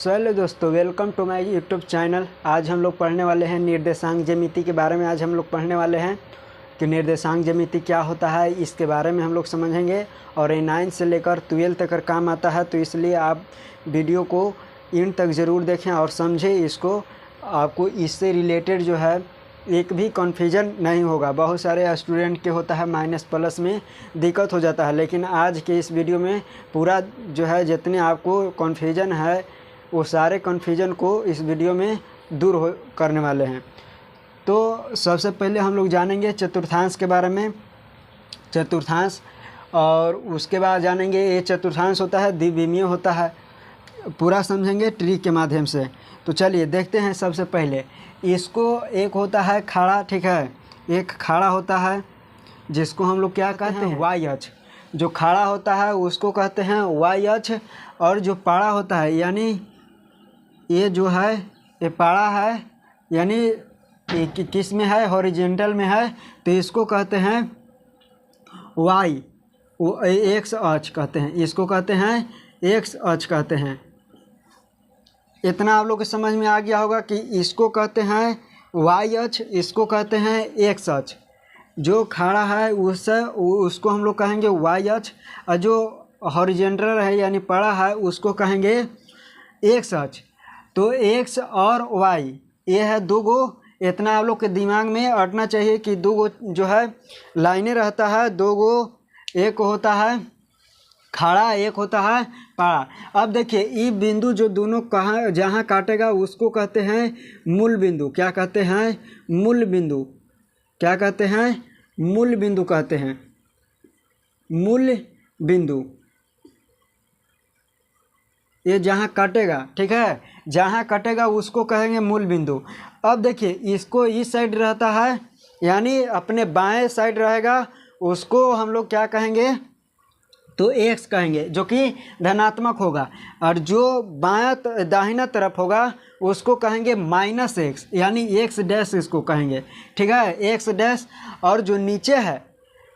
Hello दोस्तों, welcome to my YouTube channel. आज हम लोग पढ़ने वाले हैं निर्देशांक ज्यामिति के बारे में। आज हम लोग पढ़ने वाले हैं कि निर्देशांक ज्यामिति क्या होता है, इसके बारे में हम लोग समझेंगे। और ये 9 से लेकर 12 तक काम आता है, तो इसलिए आप वीडियो को इन तक ज़रूर देखें और समझें इसको। आपको इससे रिलेटेड जो है एक भी कन्फ्यूजन नहीं होगा। बहुत सारे स्टूडेंट के होता है माइनस प्लस में दिक्कत हो जाता है, लेकिन आज के इस वीडियो में पूरा जो है जितने आपको कन्फ्यूजन है वो सारे कन्फ्यूजन को इस वीडियो में दूर करने वाले हैं। तो सबसे पहले हम लोग जानेंगे चतुर्थांश के बारे में, चतुर्थांश। और उसके बाद जानेंगे ये चतुर्थांश होता है द्विविमीय होता है, पूरा समझेंगे ट्री के माध्यम से। तो चलिए देखते हैं। सबसे पहले इसको एक होता है खाड़ा, ठीक है। एक खाड़ा होता है जिसको हम लोग क्या कहते हैं, वाई अक्ष। जो खाड़ा होता है उसको कहते हैं वाई अक्ष। और जो पाड़ा होता है, यानी ये जो है ये पाड़ा है, यानी किस में है, हॉरिजेंटल में है, तो इसको कहते हैं वाई, एक्स अक्ष कहते हैं। इसको कहते हैं एक्स अक्ष कहते हैं। इतना आप लोग को समझ में आ गया होगा कि इसको कहते हैं वाई अक्ष, इसको कहते हैं एक्स अक्ष। जो खड़ा है उसको हम लोग कहेंगे वाई अक्ष, और जो हॉरिजेंटल है यानी पड़ा है उसको कहेंगे एक्स अक्ष। तो एक्स और वाई ये है दो गो। इतना आप लोग के दिमाग में अटना चाहिए कि दो गो जो है लाइनें रहता है, दो गो, एक होता है खड़ा, एक होता है पाड़ा। अब देखिए ये बिंदु जो दोनों कहाँ जहाँ काटेगा उसको कहते हैं मूल बिंदु। क्या कहते हैं? मूल बिंदु। क्या कहते हैं? मूल बिंदु कहते हैं। मूल बिंदु ये जहाँ कटेगा, ठीक है, जहाँ कटेगा उसको कहेंगे मूल बिंदु। अब देखिए इसको इस साइड रहता है, यानी अपने बाएं साइड रहेगा, उसको हम लोग क्या कहेंगे, तो एक्स कहेंगे, जो कि धनात्मक होगा। और जो बायां दाहिना तरफ होगा उसको कहेंगे माइनस एक्स, यानी एक्स डैश इसको कहेंगे, ठीक है, एक्स डैश। और जो नीचे है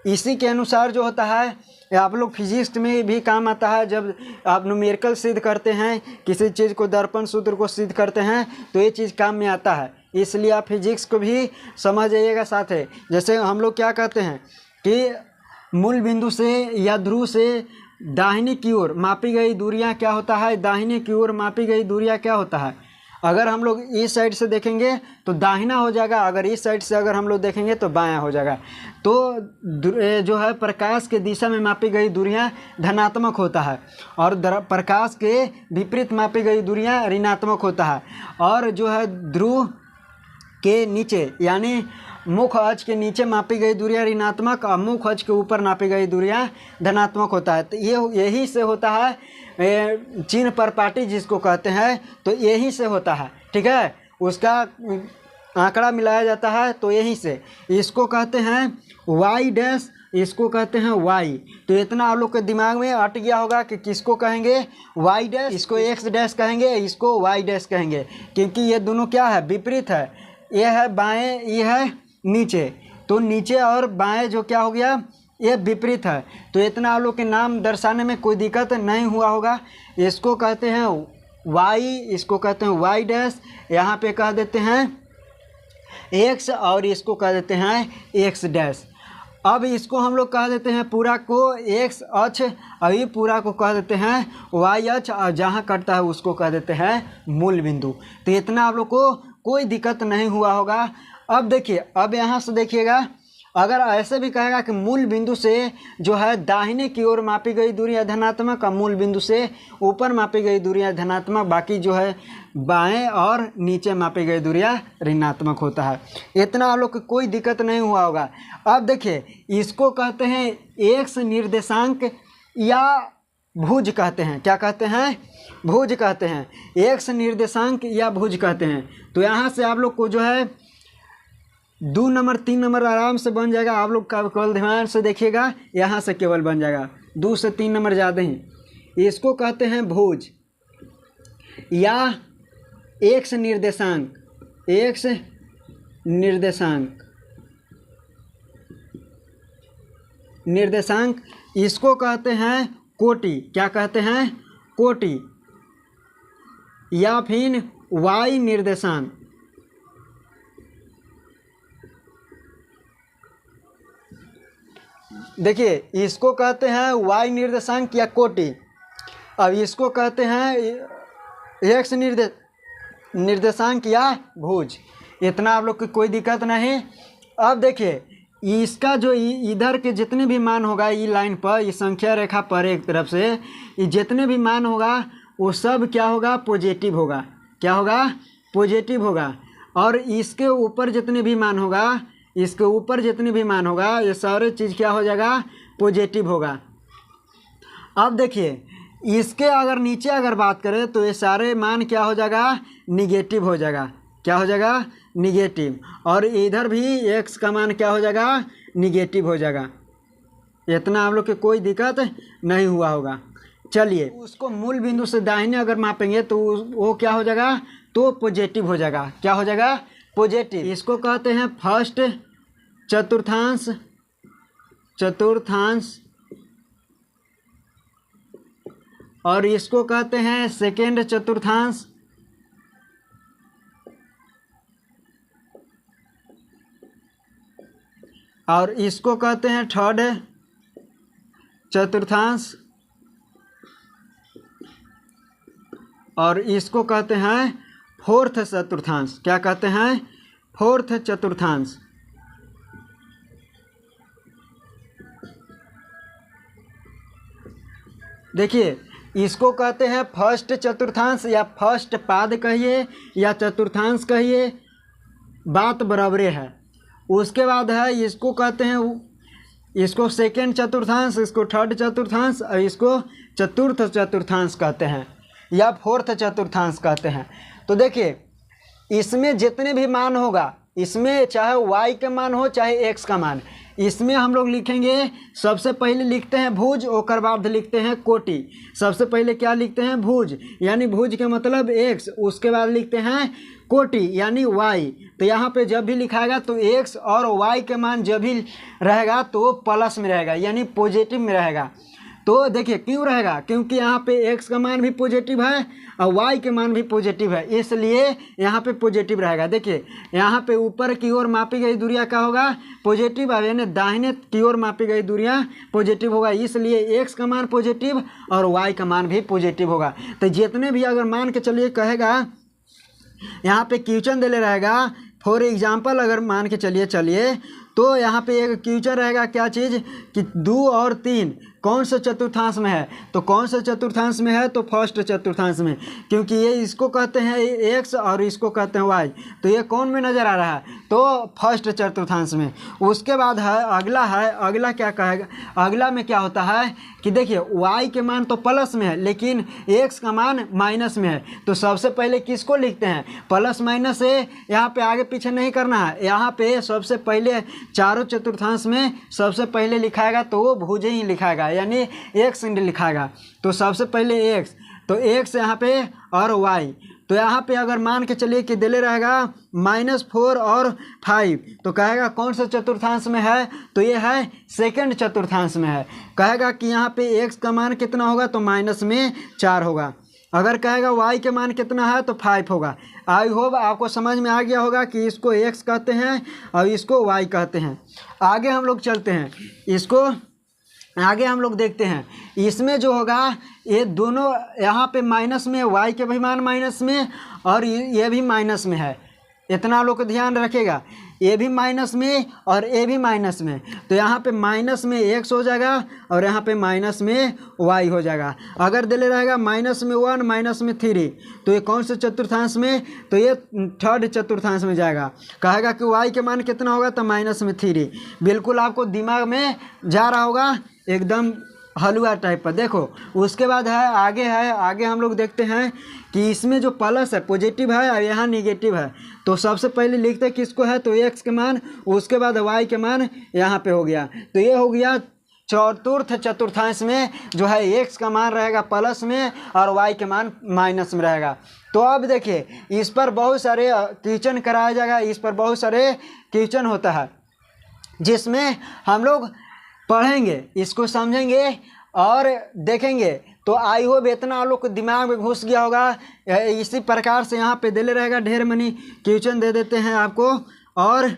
इसी के अनुसार जो होता है, आप लोग फिजिक्स में भी काम आता है। जब आप न्यूमेरिकल सिद्ध करते हैं, किसी चीज़ को दर्पण सूत्र को सिद्ध करते हैं, तो ये चीज़ काम में आता है। इसलिए आप फिजिक्स को भी समझ जाइएगा साथ है। जैसे हम लोग क्या कहते हैं कि मूल बिंदु से या ध्रुव से दाहिने की ओर मापी गई दूरियां क्या होता है, दाहिने की ओर मापी गई दूरियां क्या होता है। अगर हम लोग इस साइड से देखेंगे तो दाहिना हो जाएगा, अगर इस साइड से अगर हम लोग देखेंगे तो बायां हो जाएगा। तो जो है प्रकाश के दिशा में मापी गई दूरियां धनात्मक होता है, और प्रकाश के विपरीत मापी गई दूरियां ऋणात्मक होता है। और जो है ध्रुव के नीचे यानी मुख्य अक्ष के नीचे मापी गई दूरियां ऋणात्मक, और मुख्य अक्ष के ऊपर नापी गई दूरियां धनात्मक होता है। तो यही से होता है चिन्ह परपाटी जिसको कहते हैं, तो यही से होता है, ठीक है। उसका आंकड़ा मिलाया जाता है, तो यही से इसको कहते हैं वाई डैश, इसको कहते हैं वाई। तो इतना आप लोग के दिमाग में अट गया होगा कि किसको कहेंगे वाई डैश, इसको एक्स डैश कहेंगे, इसको वाई डैश कहेंगे, क्योंकि ये दोनों क्या है, विपरीत है। ये है बाएं, ये है नीचे, तो नीचे और बाएं जो क्या हो गया, ये विपरीत है। तो इतना आप लोग के नाम दर्शाने में कोई दिक्कत नहीं हुआ होगा। इसको कहते हैं वाई, इसको कहते हैं वाई डैश, यहाँ पे कह देते हैं एक्स, और इसको कह देते हैं एक्स डैश। अब इसको हम लोग कह देते हैं पूरा को एक्स अक्ष, अभी पूरा को कह देते हैं वाई अक्ष, और जहाँ कटता है उसको कह देते हैं मूल बिंदु। तो इतना आप लोग को कोई दिक्कत नहीं हुआ होगा। अब देखिए, अब यहाँ से देखिएगा, अगर ऐसे भी कहेगा कि मूल बिंदु से जो है दाहिने की ओर मापी गई दूरियां धनात्मक, और मूल बिंदु से ऊपर मापी गई दूरियां धनात्मक, बाकी जो है बाएं और नीचे मापी गई दूरियां ऋणात्मक होता है। इतना आप लोग को कोई दिक्कत नहीं हुआ होगा। अब देखिए इसको कहते हैं एक्स निर्देशांक या भुज कहते हैं। क्या कहते हैं? भुज कहते हैं। एक्स निर्देशांक या भुज कहते हैं। तो यहाँ से आप लोग को जो है 2 नंबर 3 नंबर आराम से बन जाएगा। आप लोग केवल ध्यान से देखिएगा, यहाँ से केवल बन जाएगा, 2 से 3 नंबर ज़्यादा ही। इसको कहते हैं भुज या एक्स निर्देशांक, एक्स निर्देशांक, निर्देशांक। इसको कहते हैं कोटि। क्या कहते हैं? कोटि। या फिर y निर्देशांक। देखिए इसको कहते हैं y निर्देशांक या कोटि। अब इसको कहते हैं x निर्देशांक या भुज। इतना आप लोग की कोई दिक्कत नहीं। अब देखिए इसका जो इधर के जितने भी मान होगा ई लाइन पर, इस संख्या रेखा पर एक तरफ से ये जितने भी मान होगा वो सब क्या होगा, पॉजिटिव होगा। क्या होगा, पॉजिटिव होगा। और इसके ऊपर जितने भी मान होगा, इसके ऊपर जितने भी मान होगा, ये सारे चीज़ क्या हो जाएगा, पॉजिटिव होगा। अब देखिए इसके अगर नीचे अगर बात करें तो ये सारे मान क्या हो जाएगा, निगेटिव हो जाएगा। क्या हो जाएगा, निगेटिव। और इधर भी x का मान क्या हो जाएगा, निगेटिव हो जाएगा। इतना आप लोग के कोई दिक्कत नहीं हुआ होगा। चलिए उसको मूल बिंदु से दाहिने अगर मापेंगे तो वो क्या हो जाएगा, तो पॉजिटिव हो जाएगा। क्या हो जाएगा, पॉजिटिव। इसको कहते हैं फर्स्ट चतुर्थांश, और इसको कहते हैं सेकेंड चतुर्थांश, और इसको कहते हैं थर्ड चतुर्थांश, और इसको कहते हैं फोर्थ चतुर्थांश। क्या कहते हैं, फोर्थ चतुर्थांश। देखिए इसको कहते हैं फर्स्ट चतुर्थांश या फर्स्ट पाद कहिए या चतुर्थांश कहिए, बात बराबरे है। उसके बाद है इसको कहते हैं, इसको सेकेंड चतुर्थांश, इसको थर्ड चतुर्थांश, और इसको चतुर्थ चतुर्थांश कहते हैं या फोर्थ चतुर्थांश कहते हैं। तो देखिए इसमें जितने भी मान होगा, इसमें चाहे y का मान हो चाहे x का मान, इसमें हम लोग लिखेंगे, सबसे पहले लिखते हैं भुज, ओकर बाद लिखते हैं कोटि। सबसे पहले क्या लिखते हैं, भुज, यानी भुज के मतलब x, उसके बाद लिखते हैं कोटि यानी y। तो यहाँ पे जब भी लिखाएगा तो x और y के मान जब भी रहेगा तो वो प्लस में रहेगा, यानी पॉजिटिव में रहेगा। तो देखिए क्यों रहेगा, क्योंकि यहाँ पे x का मान भी पॉजिटिव है और y के मान भी पॉजिटिव है, इसलिए यहाँ पे पॉजिटिव रहेगा। देखिए यहाँ पे ऊपर की ओर मापी गई दूरियाँ क्या होगा, पॉजिटिव, यानी दाहिने की ओर मापी गई दूरियाँ पॉजिटिव होगा, इसलिए x का मान पॉजिटिव और y का मान भी पॉजिटिव होगा। तो जितने भी अगर मान के चलिए कहेगा, यहाँ पे क्वेश्चन दे ले रहेगा, फॉर एग्जाम्पल अगर मान के चलिए तो यहाँ पे एक क्वेश्चन रहेगा, क्या चीज़ कि 2 और 3 कौन सा चतुर्थांश में है, तो कौन सा चतुर्थांश में है, तो फर्स्ट चतुर्थांश में, क्योंकि ये इसको कहते हैं x और इसको कहते हैं y, तो ये कौन में नज़र आ रहा है, तो फर्स्ट चतुर्थांश में। उसके बाद है अगला क्या कहेगा, अगला में क्या होता है कि देखिए y के मान तो प्लस में है लेकिन x का मान माइनस में है। तो सबसे पहले किसको लिखते हैं, प्लस माइनस से यहाँ पे आगे पीछे नहीं करना है, यहाँ पे सबसे पहले चारों चतुर्थांश में सबसे पहले लिखाएगा तो वो भुज ही लिखाएगा, यानी x लिखाएगा। तो सबसे पहले x, तो x यहाँ पे और y, तो यहाँ पे अगर मान के चलिए कि दिले रहेगा -4 और 5, तो कहेगा कौन सा चतुर्थांश में है, तो ये है सेकंड चतुर्थांश में है। कहेगा कि यहाँ पे x का मान कितना होगा, तो -4 होगा। अगर कहेगा y के मान कितना है, तो 5 होगा। आई होप आपको समझ में आ गया होगा कि इसको x कहते हैं और इसको y कहते हैं। आगे हम लोग चलते हैं, इसको आगे हम लोग देखते हैं। इसमें जो होगा ये दोनों यहाँ पे माइनस में, y के भी मान माइनस में और ये भी माइनस में है, इतना लोग को ध्यान रखेगा। ये भी माइनस में और ये भी माइनस में, तो यहाँ पे माइनस में x हो जाएगा और यहाँ पे माइनस में y हो जाएगा। अगर दिले रहेगा -1 -3, तो ये कौन से चतुर्थांश में, तो ये थर्ड चतुर्थांश में जाएगा। कहेगा कि y के मान कितना होगा, तो -3। बिल्कुल आपको दिमाग में जा रहा होगा, एकदम हलवा टाइप पर। देखो उसके बाद आगे हम लोग देखते हैं कि इसमें जो प्लस है पॉजिटिव है और यहाँ निगेटिव है। तो सबसे पहले लिखते हैं किसको है, तो x के मान, उसके बाद y के मान यहाँ पे हो गया। तो ये हो गया चतुर्थ चतुर्थांश में जो है x का मान रहेगा प्लस में और y के मान माइनस में रहेगा। तो अब देखिए इस पर बहुत सारे क्वेश्चन कराया जाएगा, इस पर बहुत सारे क्वेश्चन होता है जिसमें हम लोग पढ़ेंगे, इसको समझेंगे और देखेंगे तो आई होप इतना आप लोग को दिमाग में घुस गया होगा। इसी प्रकार से यहाँ पे दे रहेगा ढेर मनी क्वेश्चन दे देते हैं आपको और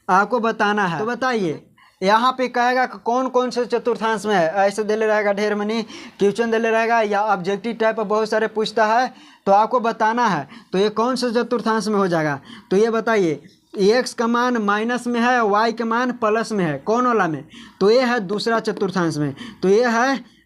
आपको बताना है। तो बताइए यहाँ पे कहेगा कि कौन कौन से चतुर्थांश में है, ऐसे दे रहेगा ढेर मनी क्वेश्चन दे रहेगा या ऑब्जेक्टिव टाइप पर बहुत सारे पूछता है तो आपको बताना है। तो ये कौन से चतुर्थांश में हो जाएगा, तो ये बताइए x का मान माइनस में है, y का मान प्लस में है, कौन वाला में, तो ये है दूसरा चतुर्थांश में। तो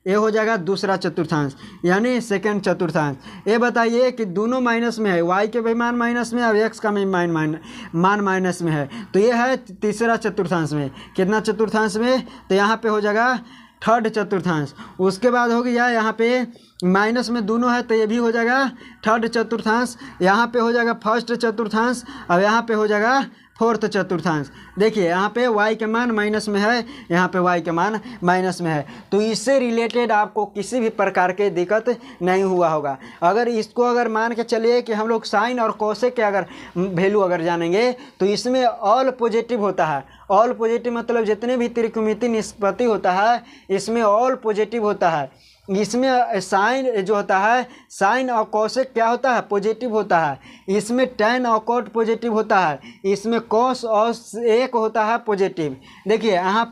ये हो जाएगा दूसरा चतुर्थांश यानी सेकंड चतुर्थांश। ये बताइए कि दोनों माइनस में है, y के भी मान माइनस में है और x का भी मान माइनस में है, तो ये है तीसरा चतुर्थांश में। कितना चतुर्थांश में, तो यहाँ पे हो जाएगा थर्ड चतुर्थांश। उसके बाद हो गया यहाँ पे माइनस में दोनों है तो ये भी हो जाएगा थर्ड चतुर्थांश। यहाँ पे हो जाएगा फर्स्ट चतुर्थांश और यहाँ पे हो जाएगा फोर्थ चतुर्थांश। देखिए यहाँ पे y के मान माइनस में है, यहाँ पे y के मान माइनस में है। तो इससे रिलेटेड आपको किसी भी प्रकार के दिक्कत नहीं हुआ होगा। अगर इसको अगर मान के चलिए कि हम लोग साइन और कोसेक के अगर वैल्यू अगर जानेंगे तो इसमें ऑल पॉजिटिव होता है। ऑल पॉजिटिव मतलब जितने भी त्रिकोणमितीय निष्पत्ति होता है इसमें ऑल पॉजिटिव होता है। इसमें साइन जो होता है, साइन और कोसेक क्या होता है, पॉजिटिव होता है। इसमें टेन और कोट पॉजिटिव होता है। इसमें कोस और सेक होता है पॉजिटिव। देखिए यहाँ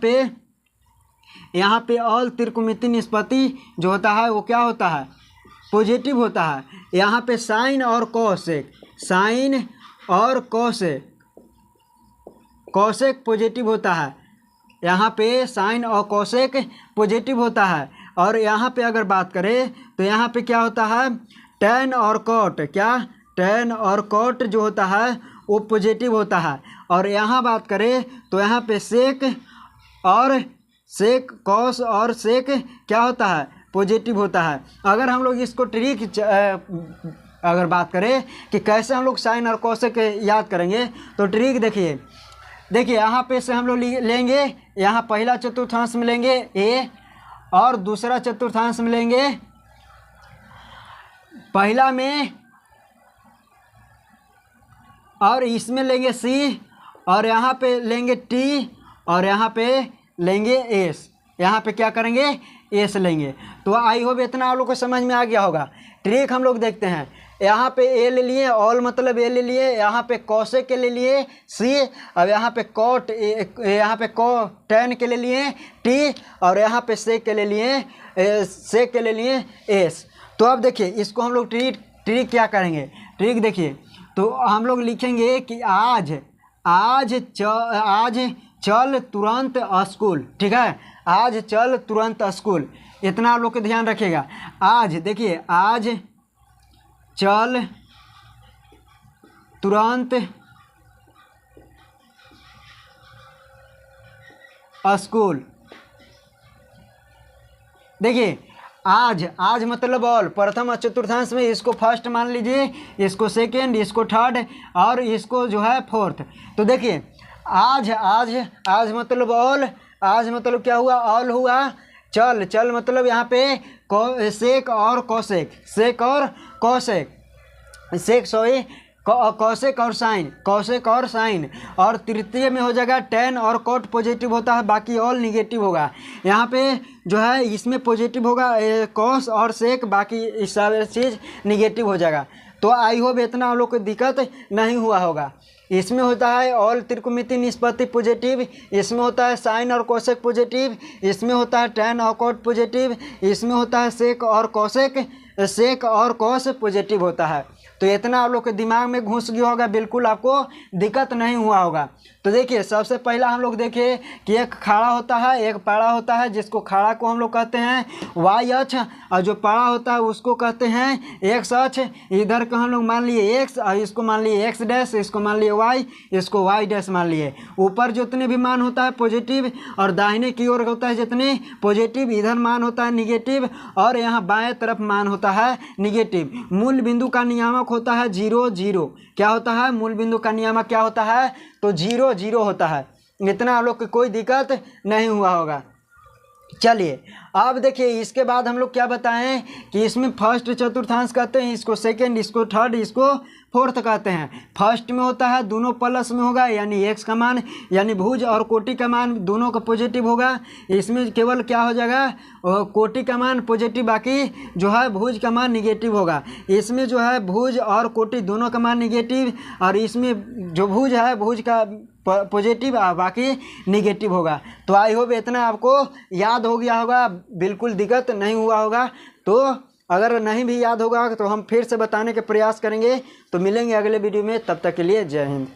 पे ऑल त्रिकोणमितीय निष्पत्ति जो होता है वो क्या होता है, पॉजिटिव होता है। यहाँ पे साइन और कोसेक, साइन और कोसेक पॉजिटिव होता है। यहाँ पे साइन और कोसेक पॉजिटिव होता है। और यहाँ पे अगर बात करें तो यहाँ पे क्या होता है, टेन और कोट, क्या टेन और कोट जो होता है वो पॉजिटिव होता है। और यहाँ बात करें तो यहाँ पे सेक और सेक, कॉस और सेक क्या होता है, पॉजिटिव होता है। अगर हम लोग इसको ट्रिक अगर बात करें कि कैसे हम लोग साइन और कोसेक याद करेंगे तो ट्रिक देखिए यहाँ पे से हम लोग लेंगे, यहाँ पहला चतुर्थांश में लेंगे ए और दूसरा चतुर्थांश में लेंगे, पहला में और इसमें लेंगे सी और यहाँ पे लेंगे टी और यहाँ पे लेंगे एस। यहाँ पे क्या करेंगे, एस लेंगे। तो आई होप इतना आप लोग को समझ में आ गया होगा। ट्रिक हम लोग देखते हैं। यहाँ पे ए ले लिए, ऑल मतलब ए ले लिए, यहाँ पे कोसेक के ले लिए सी, अब यहाँ पे कोट, यहाँ पे को टेन के ले लिए टी और यहाँ पे सेक के ले लिए एस। तो अब देखिए इसको हम लोग ट्रिक क्या करेंगे, ट्रिक देखिए तो हम लोग लिखेंगे कि आज चल तुरंत स्कूल, ठीक है, आज चल तुरंत स्कूल। इतना आप लोग को ध्यान रखिएगा। आज देखिए, आज चल तुरंत स्कूल। देखिए आज मतलब ऑल, प्रथम चतुर्थांश में इसको फर्स्ट मान लीजिए, इसको सेकेंड, इसको थर्ड और इसको जो है फोर्थ। तो देखिए आज मतलब ऑल, आज मतलब क्या हुआ, ऑल हुआ। चल मतलब यहाँ पे सेक और कोसेक, कोसेक और साइन और तृतीय में हो जाएगा टेन और कोट पॉजिटिव होता है, बाकी ऑल निगेटिव होगा। यहाँ पे जो है इसमें पॉजिटिव होगा कोस और सेक, बाकी इस सारे चीज़ निगेटिव हो जाएगा। तो आई होप इतना आप लोग को दिक्कत नहीं हुआ होगा। इसमें होता है ऑल त्रिकोणमितीय निष्पत्ति पॉजिटिव, इसमें होता है साइन और कोसेक पॉजिटिव, इसमें होता है टेन और कोट पॉजिटिव, इसमें होता है सेक और कोस पॉजिटिव होता है। तो इतना आप लोग के दिमाग में घुस गया होगा, बिल्कुल आपको दिक्कत नहीं हुआ होगा। तो देखिए सबसे पहला हम लोग देखें कि एक खाड़ा होता है, एक पाड़ा होता है, जिसको खाड़ा को हम लोग कहते हैं वाई अक्ष और जो पाड़ा होता है उसको कहते हैं एक्स अक्ष। इधर को हम लोग मान लिए एक्स और इसको मान लिए एक्स डैश, इसको मान लिए वाई, इसको वाई डैश मान लिए। ऊपर जितने भी मान होता है पॉजिटिव और दाहिने की ओर होता है जितने पॉजिटिव, इधर मान होता है निगेटिव और यहाँ बाएं तरफ मान होता है निगेटिव। मूल बिंदु का नियामक होता है 0 0। क्या होता है, मूल बिंदु का नियामक क्या होता है, तो 0 0 होता है। इतना आप लोग को कोई दिक्कत नहीं हुआ होगा। चलिए अब देखिए इसके बाद हम लोग क्या बताएं कि इसमें फर्स्ट चतुर्थांश कहते हैं, इसको सेकंड, इसको थर्ड, इसको फोर्थ कहते हैं। फर्स्ट में होता है दोनों प्लस में होगा, यानी एक्स का मान यानी भुज और कोटि का मान दोनों का पॉजिटिव होगा। इसमें केवल क्या हो जाएगा, कोटि का मान पॉजिटिव, बाकी जो है भुज का मान निगेटिव होगा। इसमें जो है भुज और कोटि दोनों का मान निगेटिव, और इसमें जो भुज है भुज का पॉजिटिव बाकी निगेटिव होगा। तो आई होप इतना आपको याद हो गया होगा, बिल्कुल दिक्कत नहीं हुआ होगा। तो अगर नहीं भी याद होगा तो हम फिर से बताने के प्रयास करेंगे। तो मिलेंगे अगले वीडियो में, तब तक के लिए जय हिंद।